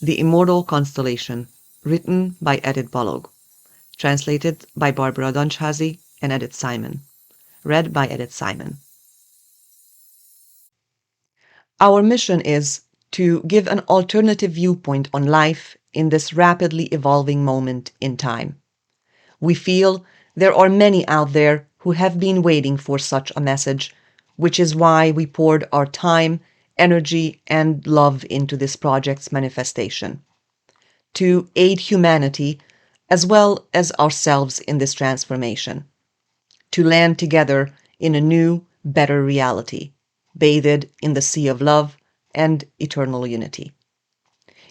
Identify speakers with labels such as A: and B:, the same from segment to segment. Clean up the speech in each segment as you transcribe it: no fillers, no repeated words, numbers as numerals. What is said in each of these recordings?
A: The Immortal Constellation, written by Edith Balogh, translated by Barbara Dunchazy and Edith Simon, read by Edith Simon. Our mission is to give an alternative viewpoint on life in this rapidly evolving moment in time. We feel there are many out there who have been waiting for such a message, which is why we poured our time, energy, and love into this project's manifestation. To aid humanity as well as ourselves in this transformation. To land together in a new, better reality, bathed in the sea of love and eternal unity.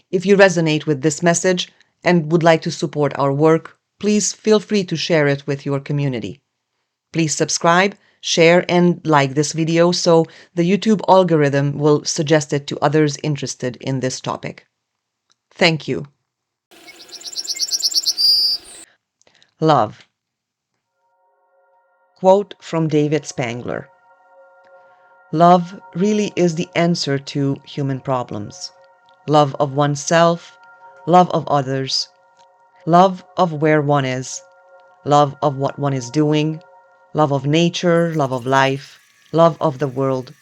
A: If you resonate with this message and would like to support our work, please feel free to share it with your community. Please subscribe, share, and like this video so the YouTube algorithm will suggest it to others interested in this topic. Thank you. Love. Quote from David Spangler. Love really is the answer to human problems. Love of oneself, love of others, love of where one is, love of what one is doing, love of nature, love of life, love of the world,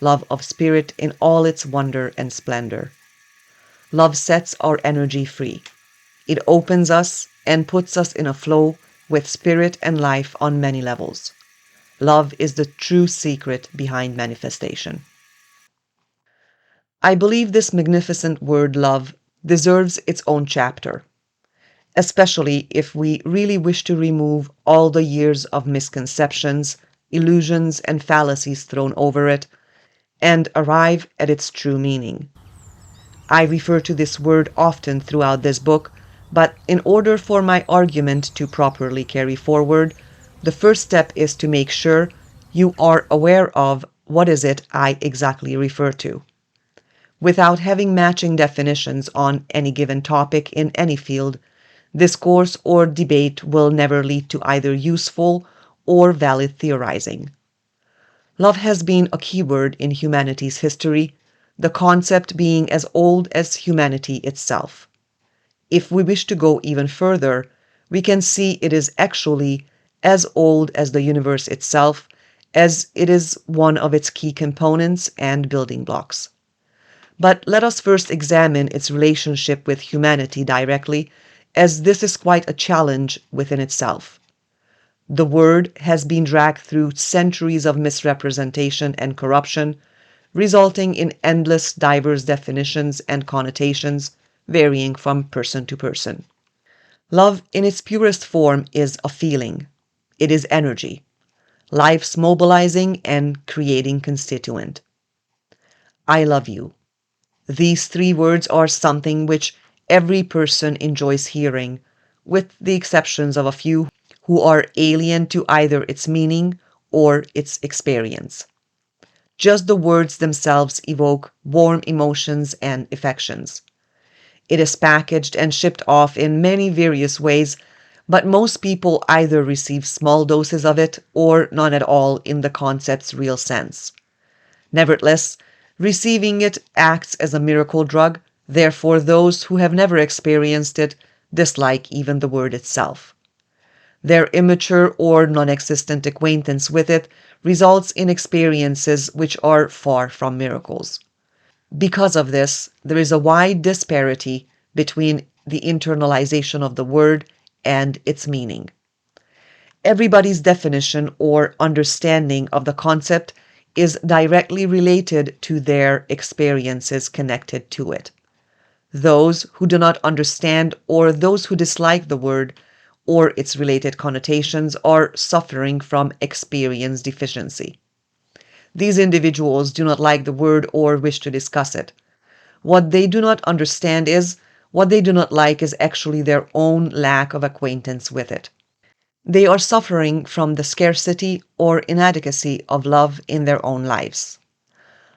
A: love of spirit in all its wonder and splendor. Love sets our energy free. It opens us and puts us in a flow with spirit and life on many levels. Love is the true secret behind manifestation. I believe this magnificent word love deserves its own chapter, especially if we really wish to remove all the years of misconceptions, illusions, and fallacies thrown over it, and arrive at its true meaning. I refer to this word often throughout this book, but in order for my argument to properly carry forward, the first step is to make sure you are aware of what is it I exactly refer to. Without having matching definitions on any given topic in any field, discourse or debate will never lead to either useful or valid theorizing. Love has been a keyword in humanity's history, the concept being as old as humanity itself. If we wish to go even further, we can see it is actually as old as the universe itself, as it is one of its key components and building blocks. But let us first examine its relationship with humanity directly, as this is quite a challenge within itself. The word has been dragged through centuries of misrepresentation and corruption, resulting in endless diverse definitions and connotations, varying from person to person. Love in its purest form is a feeling. It is energy, life's mobilizing and creating constituent. I love you. These three words are something which every person enjoys hearing, with the exceptions of a few who are alien to either its meaning or its experience. Just the words themselves evoke warm emotions and affections. It is packaged and shipped off in many various ways, but most people either receive small doses of it or none at all in the concept's real sense. Nevertheless, receiving it acts as a miracle drug, therefore those who have never experienced it dislike even the word itself. Their immature or non-existent acquaintance with it results in experiences which are far from miracles. Because of this, there is a wide disparity between the internalization of the word and its meaning. Everybody's definition or understanding of the concept is directly related to their experiences connected to it. Those who do not understand or those who dislike the word or its related connotations are suffering from experience deficiency. These individuals do not like the word or wish to discuss it. What they do not understand is, what they do not like is actually their own lack of acquaintance with it. They are suffering from the scarcity or inadequacy of love in their own lives.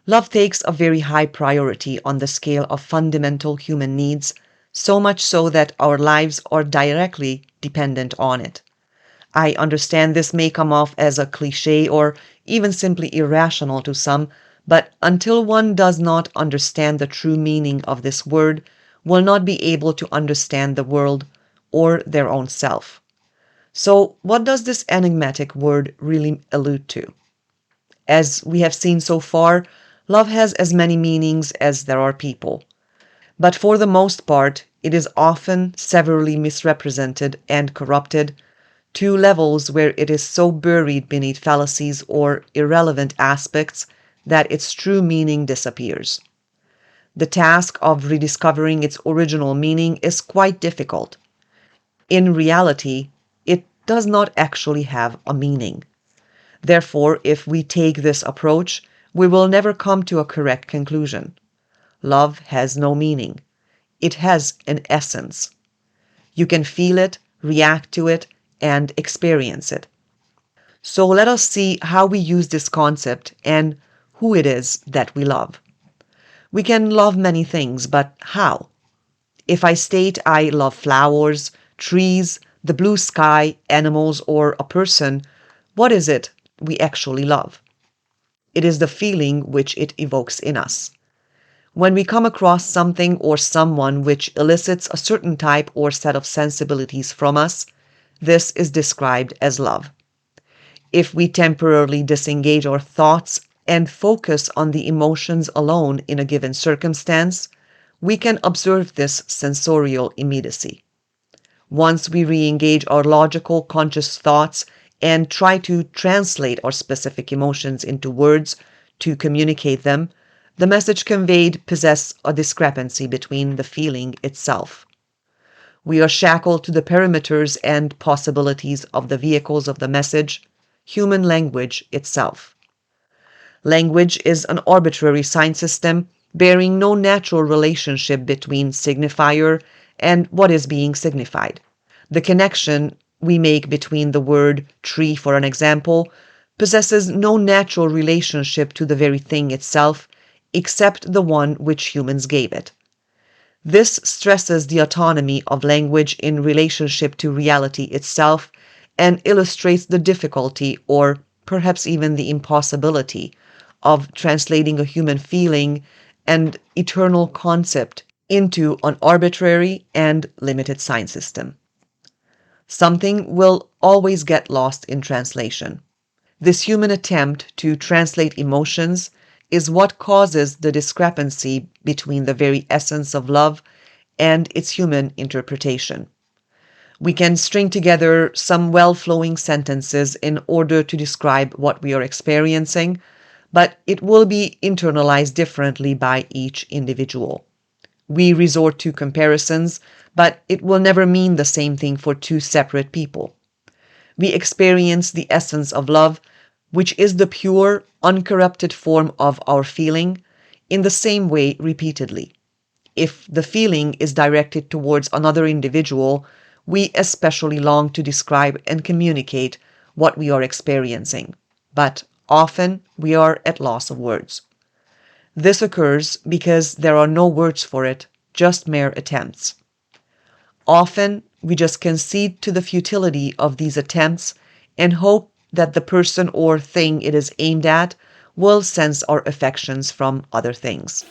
A: Love takes a very high priority on the scale of fundamental human needs, so much so that our lives are directly dependent on it. I understand this may come off as a cliché or even simply irrational to some, but until one does not understand the true meaning of this word, will not be able to understand the world or their own self. So, what does this enigmatic word really allude to? As we have seen so far, love has as many meanings as there are people. But for the most part, it is often severely misrepresented and corrupted to levels where it is so buried beneath fallacies or irrelevant aspects that its true meaning disappears. The task of rediscovering its original meaning is quite difficult. In reality, it does not actually have a meaning. Therefore, if we take this approach, we will never come to a correct conclusion. Love has no meaning. It has an essence. You can feel it, react to it, and experience it. So let us see how we use this concept and who it is that we love. We can love many things, but how? If I state I love flowers, trees, the blue sky, animals, or a person, what is it we actually love? It is the feeling which it evokes in us. When we come across something or someone which elicits a certain type or set of sensibilities from us, this is described as love. If we temporarily disengage our thoughts and focus on the emotions alone in a given circumstance, we can observe this sensorial immediacy. Once we re-engage our logical, conscious thoughts and try to translate our specific emotions into words to communicate them, the message conveyed possesses a discrepancy between the feeling itself. We are shackled to the perimeters and possibilities of the vehicles of the message, human language itself. Language is an arbitrary sign system bearing no natural relationship between signifier and what is being signified. The connection we make between the word tree, for an example, possesses no natural relationship to the very thing itself, except the one which humans gave it. This stresses the autonomy of language in relationship to reality itself and illustrates the difficulty, or perhaps even the impossibility, of translating a human feeling and eternal concept into an arbitrary and limited sign system. Something will always get lost in translation. This human attempt to translate emotions is what causes the discrepancy between the very essence of love and its human interpretation. We can string together some well-flowing sentences in order to describe what we are experiencing, but it will be internalized differently by each individual. We resort to comparisons, but it will never mean the same thing for two separate people. We experience the essence of love, which is the pure, uncorrupted form of our feeling, in the same way repeatedly. If the feeling is directed towards another individual, we especially long to describe and communicate what we are experiencing, but often we are at loss of words. This occurs because there are no words for it, just mere attempts. Often, we just concede to the futility of these attempts and hope that the person or thing it is aimed at will sense our affections from other things.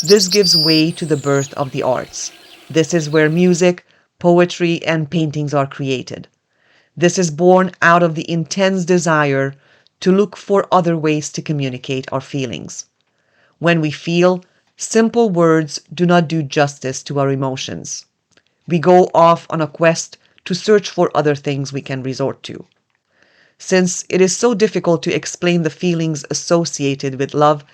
A: This gives way to the birth of the arts. This is where music, poetry, and paintings are created. This is born out of the intense desire to look for other ways to communicate our feelings. When we feel, simple words do not do justice to our emotions. We go off on a quest to search for other things we can resort to. Since it is so difficult to explain the feelings associated with love,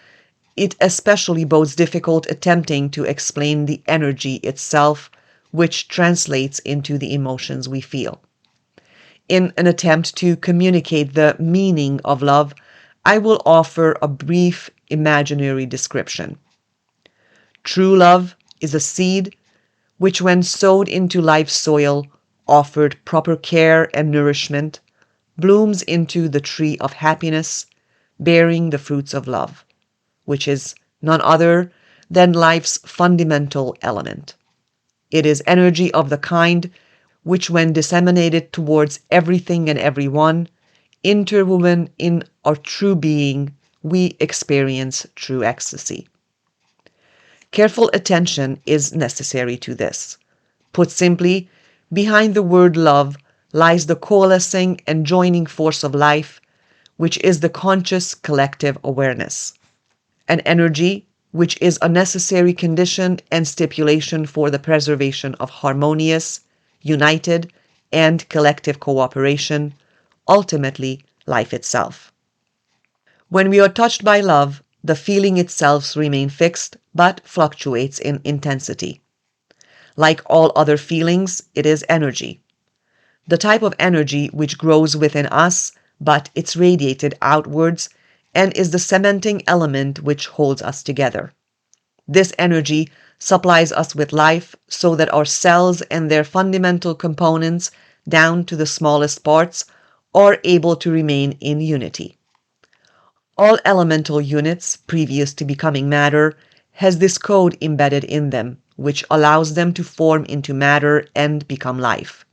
A: it especially bodes difficult attempting to explain the energy itself, which translates into the emotions we feel. In an attempt to communicate the meaning of love, I will offer a brief imaginary description. True love is a seed which, when sowed into life's soil, offered proper care and nourishment, blooms into the tree of happiness, bearing the fruits of love, which is none other than life's fundamental element. It is energy of the kind which, when disseminated towards everything and everyone, interwoven in our true being, we experience true ecstasy. Careful attention is necessary to this. Put simply, behind the word love lies the coalescing and joining force of life, which is the conscious collective awareness. An energy which is a necessary condition and stipulation for the preservation of harmonious, united, and collective cooperation, ultimately life itself. When we are touched by love, the feeling itself remains fixed but fluctuates in intensity. Like all other feelings, it is energy. The type of energy which grows within us, but it's radiated outwards and is the cementing element which holds us together. This energy supplies us with life so that our cells and their fundamental components, down to the smallest parts, are able to remain in unity. All elemental units, previous to becoming matter, has this code embedded in them, which allows them to form into matter and become life.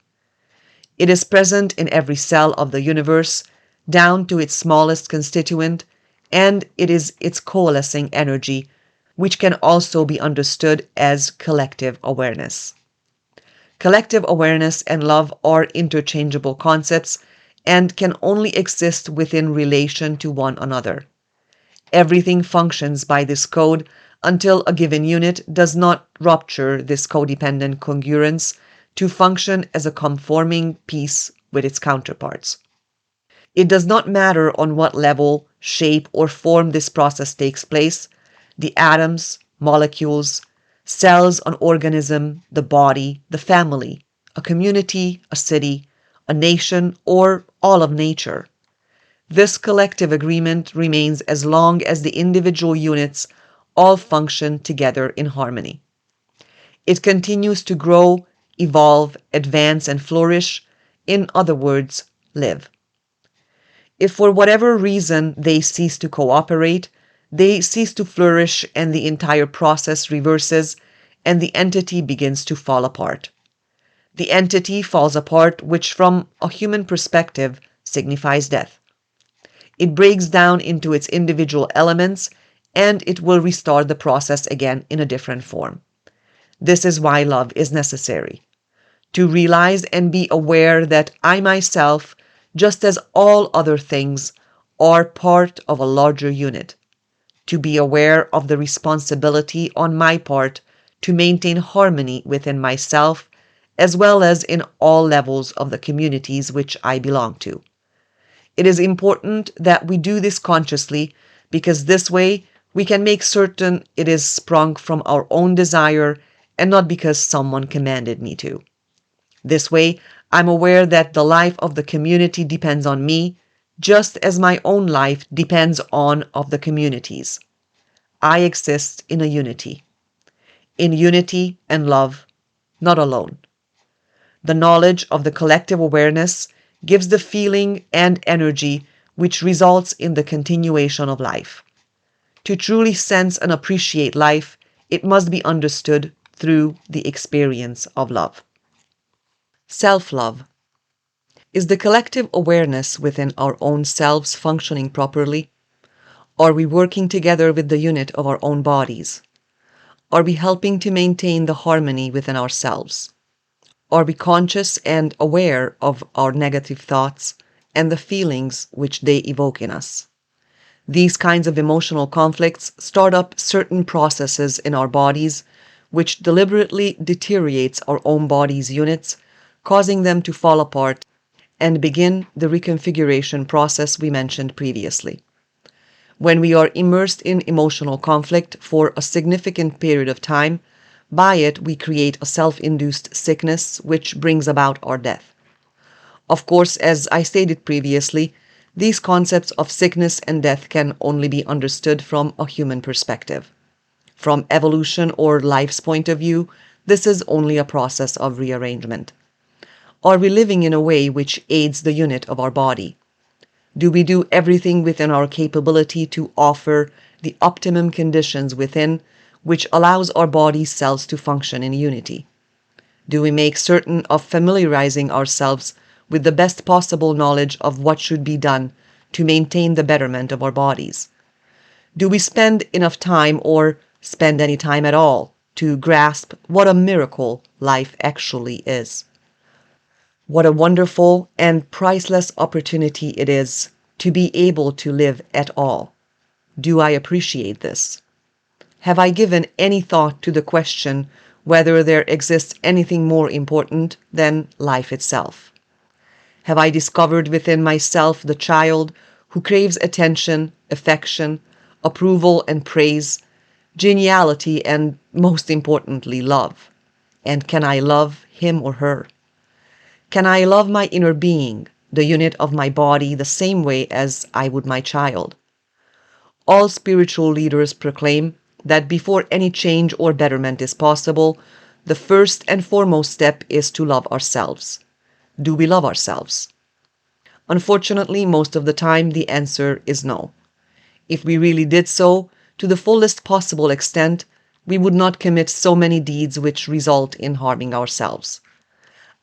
A: It is present in every cell of the universe, down to its smallest constituent, and it is its coalescing energy, which can also be understood as collective awareness. Collective awareness and love are interchangeable concepts and can only exist within relation to one another. Everything functions by this code until a given unit does not rupture this codependent congruence to function as a conforming piece with its counterparts. It does not matter on what level, shape, or form this process takes place. The atoms, molecules, cells, an organism, the body, the family, a community, a city, a nation, or all of nature. This collective agreement remains as long as the individual units all function together in harmony. It continues to grow, evolve, advance, and flourish, in other words, live. If for whatever reason they cease to cooperate, they cease to flourish and the entire process reverses and the entity begins to fall apart. The entity falls apart, which from a human perspective signifies death. It breaks down into its individual elements and it will restart the process again in a different form. This is why love is necessary. To realize and be aware that I myself, just as all other things, are part of a larger unit. To be aware of the responsibility on my part to maintain harmony within myself, as well as in all levels of the communities which I belong to. It is important that we do this consciously because this way we can make certain it is sprung from our own desire and not because someone commanded me to. This way, I'm aware that the life of the community depends on me, just as my own life depends on of the communities. I exist in a unity. In unity and love, not alone. The knowledge of the collective awareness gives the feeling and energy which results in the continuation of life. To truly sense and appreciate life, it must be understood through the experience of love. Self-love. Is the collective awareness within our own selves functioning properly? Are we working together with the unit of our own bodies? Are we helping to maintain the harmony within ourselves? Are we conscious and aware of our negative thoughts and the feelings which they evoke in us? These kinds of emotional conflicts start up certain processes in our bodies which deliberately deteriorates our own body's units, causing them to fall apart and begin the reconfiguration process we mentioned previously. When we are immersed in emotional conflict for a significant period of time, by it we create a self-induced sickness which brings about our death. Of course, as I stated previously, these concepts of sickness and death can only be understood from a human perspective. From evolution or life's point of view, this is only a process of rearrangement. Are we living in a way which aids the unit of our body? Do we do everything within our capability to offer the optimum conditions within which allows our body's cells to function in unity? Do we make certain of familiarizing ourselves with the best possible knowledge of what should be done to maintain the betterment of our bodies? Do we spend enough time or spend any time at all to grasp what a miracle life actually is. What a wonderful and priceless opportunity it is to be able to live at all. Do I appreciate this? Have I given any thought to the question whether there exists anything more important than life itself? Have I discovered within myself the child who craves attention, affection, approval and praise, geniality, and most importantly, love? And can I love him or her? Can I love my inner being, the unit of my body, the same way as I would my child? All spiritual leaders proclaim that before any change or betterment is possible, the first and foremost step is to love ourselves. Do we love ourselves? Unfortunately, most of the time, the answer is no. If we really did so, to the fullest possible extent, we would not commit so many deeds which result in harming ourselves.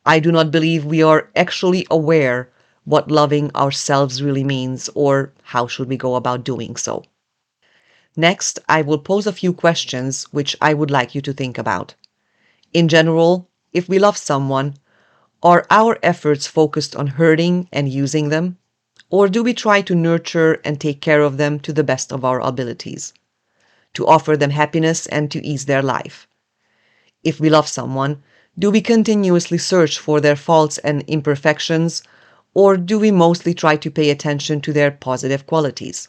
A: I do not believe we are actually aware what loving ourselves really means, or how should we go about doing so. Next, I will pose a few questions which I would like you to think about. In general, if we love someone, are our efforts focused on hurting and using them? Or do we try to nurture and take care of them to the best of our abilities, to offer them happiness and to ease their life? If we love someone, do we continuously search for their faults and imperfections, or do we mostly try to pay attention to their positive qualities?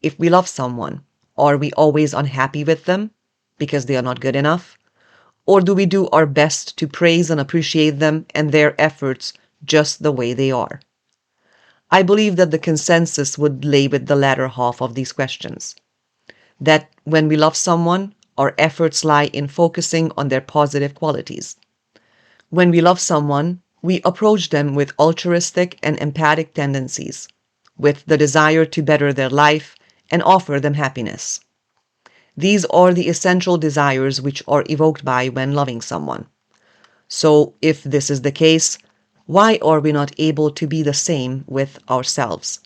A: If we love someone, are we always unhappy with them because they are not good enough? Or do we do our best to praise and appreciate them and their efforts just the way they are? I believe that the consensus would lay with the latter half of these questions. That when we love someone, our efforts lie in focusing on their positive qualities. When we love someone, we approach them with altruistic and empathic tendencies, with the desire to better their life and offer them happiness. These are the essential desires which are evoked by when loving someone. So, if this is the case, why are we not able to be the same with ourselves?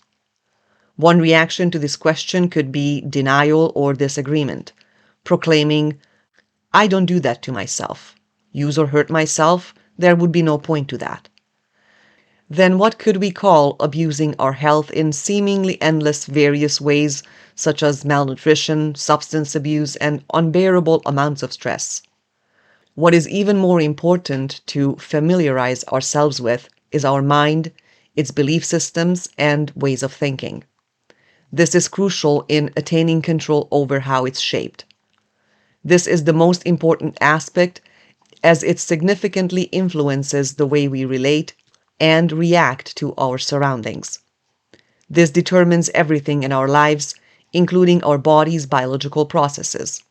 A: One reaction to this question could be denial or disagreement, proclaiming, I don't do that to myself. Use or hurt myself, there would be no point to that. Then what could we call abusing our health in seemingly endless various ways, such as malnutrition, substance abuse, and unbearable amounts of stress? What is even more important to familiarize ourselves with is our mind, its belief systems, and ways of thinking. This is crucial in attaining control over how it's shaped. This is the most important aspect, as it significantly influences the way we relate and react to our surroundings. This determines everything in our lives, including our body's biological processes.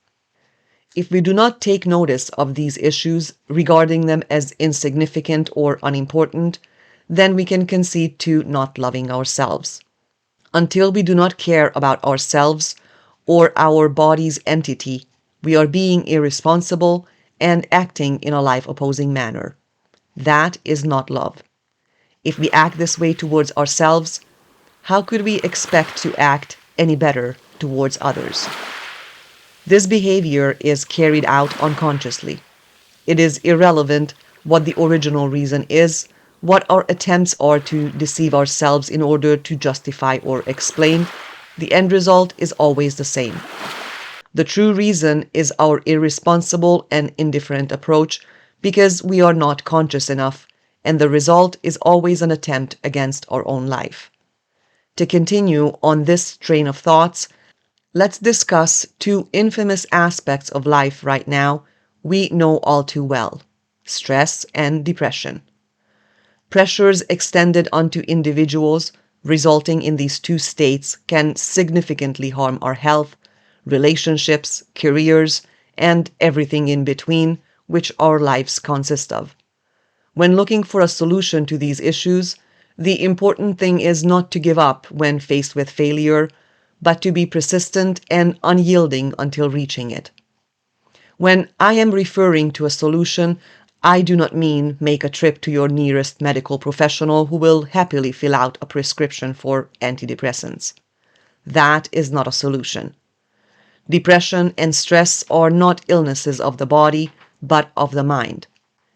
A: If we do not take notice of these issues, regarding them as insignificant or unimportant, then we can concede to not loving ourselves. Until we do not care about ourselves or our body's entity, we are being irresponsible and acting in a life-opposing manner. That is not love. If we act this way towards ourselves, how could we expect to act any better towards others? This behavior is carried out unconsciously. It is irrelevant what the original reason is, what our attempts are to deceive ourselves in order to justify or explain. The end result is always the same. The true reason is our irresponsible and indifferent approach because we are not conscious enough, and the result is always an attempt against our own life. To continue on this train of thoughts, let's discuss two infamous aspects of life right now we know all too well: stress and depression. Pressures extended onto individuals resulting in these two states can significantly harm our health, relationships, careers, and everything in between which our lives consist of. When looking for a solution to these issues, the important thing is not to give up when faced with failure, but to be persistent and unyielding until reaching it. When I am referring to a solution, I do not mean make a trip to your nearest medical professional who will happily fill out a prescription for antidepressants. That is not a solution. Depression and stress are not illnesses of the body, but of the mind.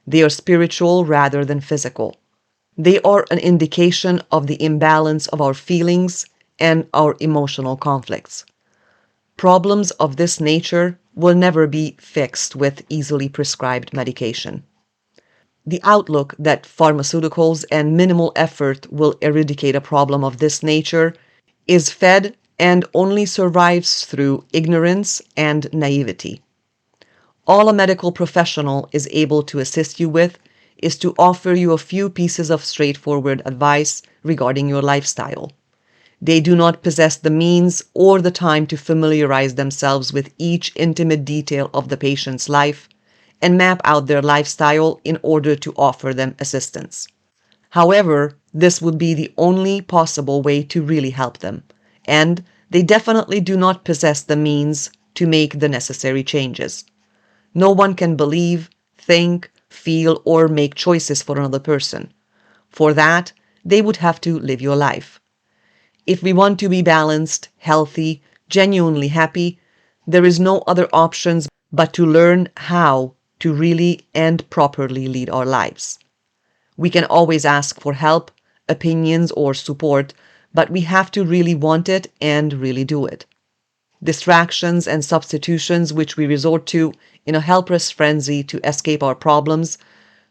A: They are spiritual rather than physical. They are an indication of the imbalance of our feelings and our emotional conflicts. Problems of this nature will never be fixed with easily prescribed medication. The outlook that pharmaceuticals and minimal effort will eradicate a problem of this nature is fed and only survives through ignorance and naivety. All a medical professional is able to assist you with is to offer you a few pieces of straightforward advice regarding your lifestyle. They do not possess the means or the time to familiarize themselves with each intimate detail of the patient's life and map out their lifestyle in order to offer them assistance. However, this would be the only possible way to really help them, and they definitely do not possess the means to make the necessary changes. No one can believe, think, feel, or make choices for another person. For that, they would have to live your life. If we want to be balanced, healthy, genuinely happy, there is no other options but to learn how to really and properly lead our lives. We can always ask for help, opinions, or support, but we have to really want it and really do it. Distractions and substitutions which we resort to in a helpless frenzy to escape our problems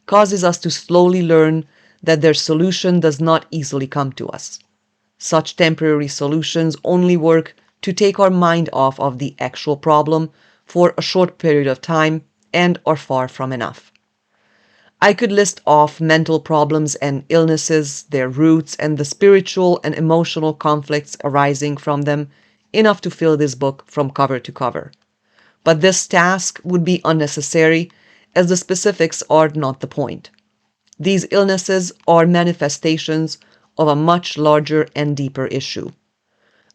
A: causes us to slowly learn that their solution does not easily come to us. Such temporary solutions only work to take our mind off of the actual problem for a short period of time and are far from enough. I could list off mental problems and illnesses, their roots, and the spiritual and emotional conflicts arising from them enough to fill this book from cover to cover. But this task would be unnecessary as the specifics are not the point. These illnesses are manifestations of a much larger and deeper issue.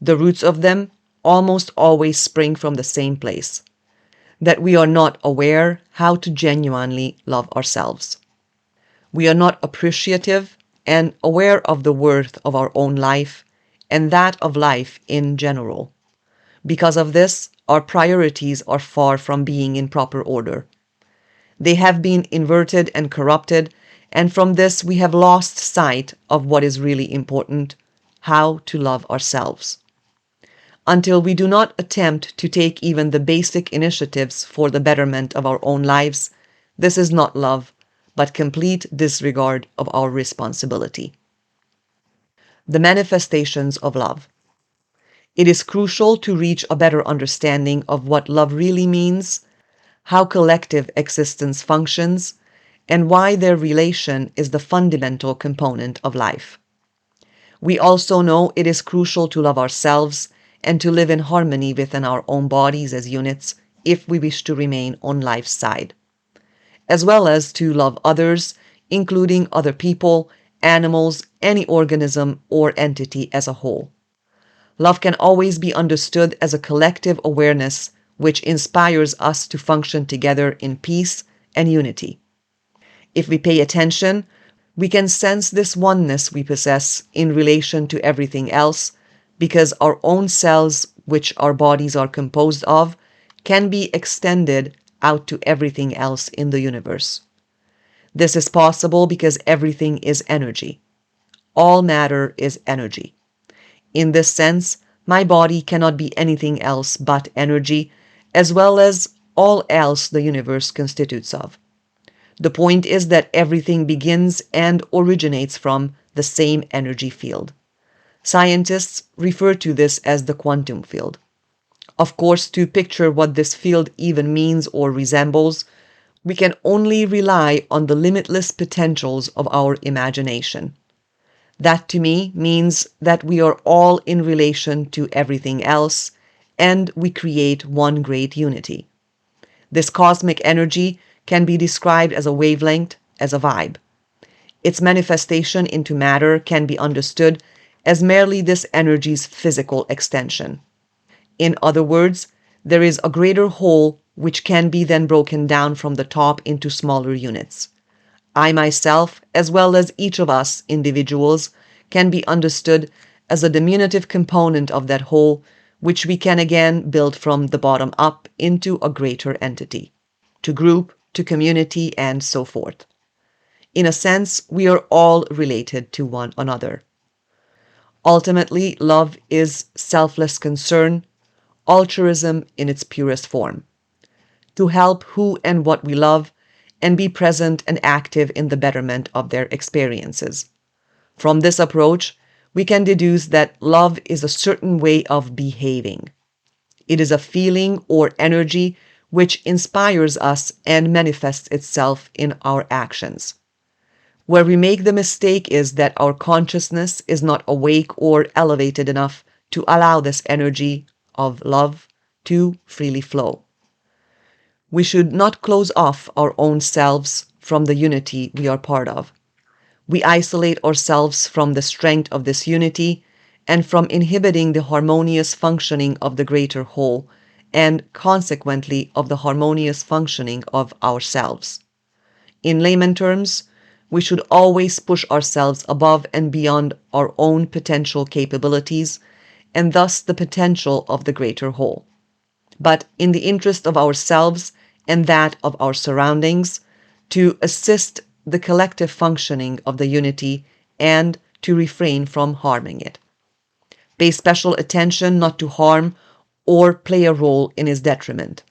A: The roots of them almost always spring from the same place, that we are not aware how to genuinely love ourselves. We are not appreciative and aware of the worth of our own life and that of life in general. Because of this, our priorities are far from being in proper order. They have been inverted and corrupted, and from this we have lost sight of what is really important: how to love ourselves. Until we do not attempt to take even the basic initiatives for the betterment of our own lives, this is not love, but complete disregard of our responsibility. The manifestations of love. It is crucial to reach a better understanding of what love really means, how collective existence functions, and why their relation is the fundamental component of life. We also know it is crucial to love ourselves and to live in harmony within our own bodies as units if we wish to remain on life's side, as well as to love others, including other people, animals, any organism or entity as a whole. Love can always be understood as a collective awareness which inspires us to function together in peace and unity. If we pay attention, we can sense this oneness we possess in relation to everything else, because our own cells, which our bodies are composed of, can be extended out to everything else in the universe. This is possible because everything is energy. All matter is energy. In this sense, my body cannot be anything else but energy, as well as all else the universe constitutes of. The point is that everything begins and originates from the same energy field. Scientists refer to this as the quantum field. Of course, to picture what this field even means or resembles, we can only rely on the limitless potentials of our imagination. That to me means that we are all in relation to everything else, and we create one great unity. This cosmic energy can be described as a wavelength, as a vibe. Its manifestation into matter can be understood as merely this energy's physical extension. In other words, there is a greater whole which can be then broken down from the top into smaller units. I myself, as well as each of us individuals, can be understood as a diminutive component of that whole, which we can again build from the bottom up into a greater entity, to group, to community, and so forth. In a sense, we are all related to one another. Ultimately, love is selfless concern, altruism in its purest form, to help who and what we love and be present and active in the betterment of their experiences. From this approach, we can deduce that love is a certain way of behaving. It is a feeling or energy which inspires us and manifests itself in our actions. Where we make the mistake is that our consciousness is not awake or elevated enough to allow this energy of love to freely flow. We should not close off our own selves from the unity we are part of. We isolate ourselves from the strength of this unity and from inhibiting the harmonious functioning of the greater whole, and consequently of the harmonious functioning of ourselves. In layman terms, we should always push ourselves above and beyond our own potential capabilities, and thus the potential of the greater whole. But in the interest of ourselves and that of our surroundings, to assist the collective functioning of the unity and to refrain from harming it. Pay special attention not to harm or play a role in its detriment.